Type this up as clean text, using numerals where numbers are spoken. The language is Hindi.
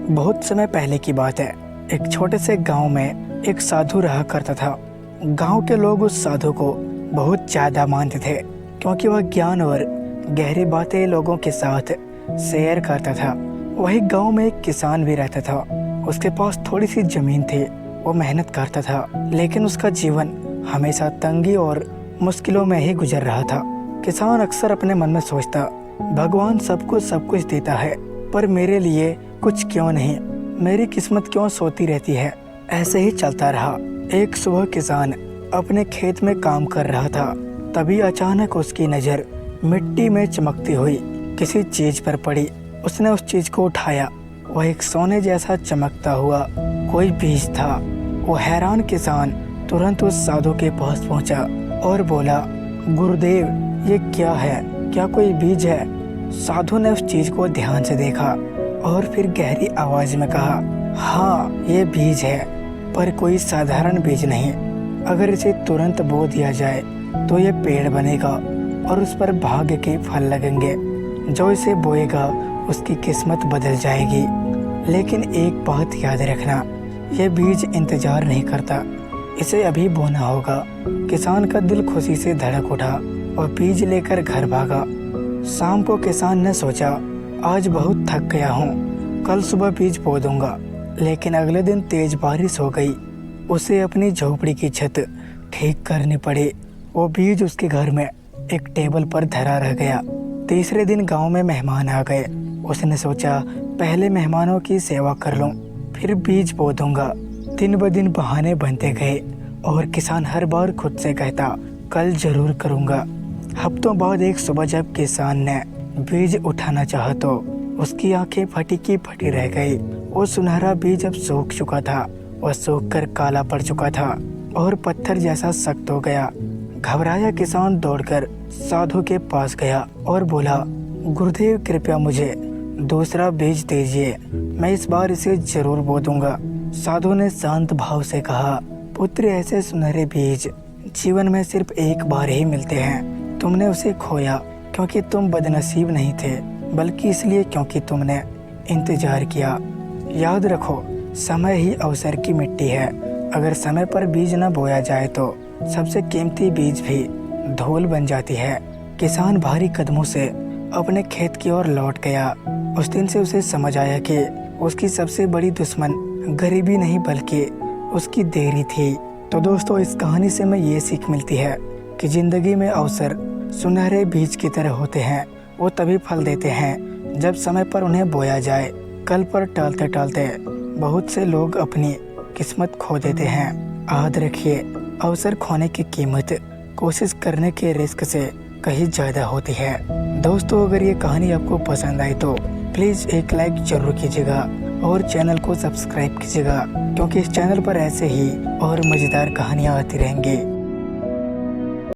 बहुत समय पहले की बात है। एक छोटे से गांव में एक साधु रहा करता था। गांव के लोग उस साधु को बहुत ज़्यादा मानते थे, क्योंकि वह ज्ञान और गहरी बातें लोगों के साथ शेयर करता था। वही गांव में एक किसान भी रहता था। उसके पास थोड़ी सी जमीन थी। वो मेहनत करता था, लेकिन उसका जीवन हमेशा तंगी और मुश्किलों में ही गुजर रहा था। किसान अक्सर अपने मन में सोचता, भगवान सबको सब कुछ देता है, पर मेरे लिए कुछ क्यों नहीं, मेरी किस्मत क्यों सोती रहती है। ऐसे ही चलता रहा। एक सुबह किसान अपने खेत में काम कर रहा था। तभी अचानक उसकी नज़र मिट्टी में चमकती हुई किसी चीज पर पड़ी। उसने उस चीज को उठाया। वह एक सोने जैसा चमकता हुआ कोई बीज था। वो हैरान किसान तुरंत उस साधु के पास पहुंचा और बोला, गुरुदेव, ये क्या है? क्या कोई बीज है? साधु ने उस चीज को ध्यान से देखा और फिर गहरी आवाज में कहा, हाँ, ये बीज है, पर कोई साधारण बीज नहीं। अगर इसे तुरंत बो दिया जाए तो ये पेड़ बनेगा और उस पर भाग्य के फल लगेंगे। जो इसे बोएगा उसकी किस्मत बदल जाएगी। लेकिन एक बात याद रखना, यह बीज इंतजार नहीं करता, इसे अभी बोना होगा। किसान का दिल खुशी से धड़क उठा और बीज लेकर घर भागा। शाम को किसान ने सोचा, आज बहुत थक गया हूँ, कल सुबह बीज बो दूंगा। लेकिन अगले दिन तेज बारिश हो गई। उसे अपनी झोपड़ी की छत ठीक करनी पड़ी। वो बीज उसके घर में एक टेबल पर धरा रह गया। तीसरे दिन गांव में मेहमान आ गए। उसने सोचा, पहले मेहमानों की सेवा कर लूं, फिर बीज बो दूंगा। दिन ब दिन बहाने बनते गए और किसान हर बार खुद से कहता, कल जरूर करूंगा। हफ्तों बाद एक सुबह जब किसान ने बीज उठाना चाहा तो उसकी आंखें फटी की फटी रह गई। वो सुनहरा बीज अब सूख चुका था। वह सूख कर काला पड़ चुका था और पत्थर जैसा सख्त हो गया। घबराया किसान दौड़कर साधु के पास गया और बोला, गुरुदेव, कृपया मुझे दूसरा बीज दीजिए, मैं इस बार इसे जरूर बो दूंगा। साधु ने शांत भाव से कहा, पुत्र, ऐसे सुनहरे बीज जीवन में सिर्फ एक बार ही मिलते हैं। तुमने उसे खोया क्योंकि तुम बदनसीब नहीं थे, बल्कि इसलिए क्योंकि तुमने इंतजार किया। याद रखो, समय ही अवसर की मिट्टी है। अगर समय पर बीज न बोया जाए तो सबसे कीमती बीज भी धूल बन जाती है। किसान भारी कदमों से अपने खेत की ओर लौट गया। उस दिन से उसे समझ आया कि उसकी सबसे बड़ी दुश्मन गरीबी नहीं बल्कि उसकी देरी थी। तो दोस्तों, इस कहानी से हमें ये सीख मिलती है कि जिंदगी में अवसर सुनहरे बीज की तरह होते हैं। वो तभी फल देते हैं जब समय पर उन्हें बोया जाए। कल पर टालते टालते बहुत से लोग अपनी किस्मत खो देते हैं। याद रखिए, अवसर खोने की कीमत कोशिश करने के रिस्क से कहीं ज़्यादा होती है। दोस्तों, अगर ये कहानी आपको पसंद आई तो प्लीज़ एक लाइक जरूर कीजिएगा और चैनल को सब्सक्राइब कीजिएगा, क्योंकि इस चैनल पर ऐसे ही और मज़ेदार कहानियाँ आती रहेंगी।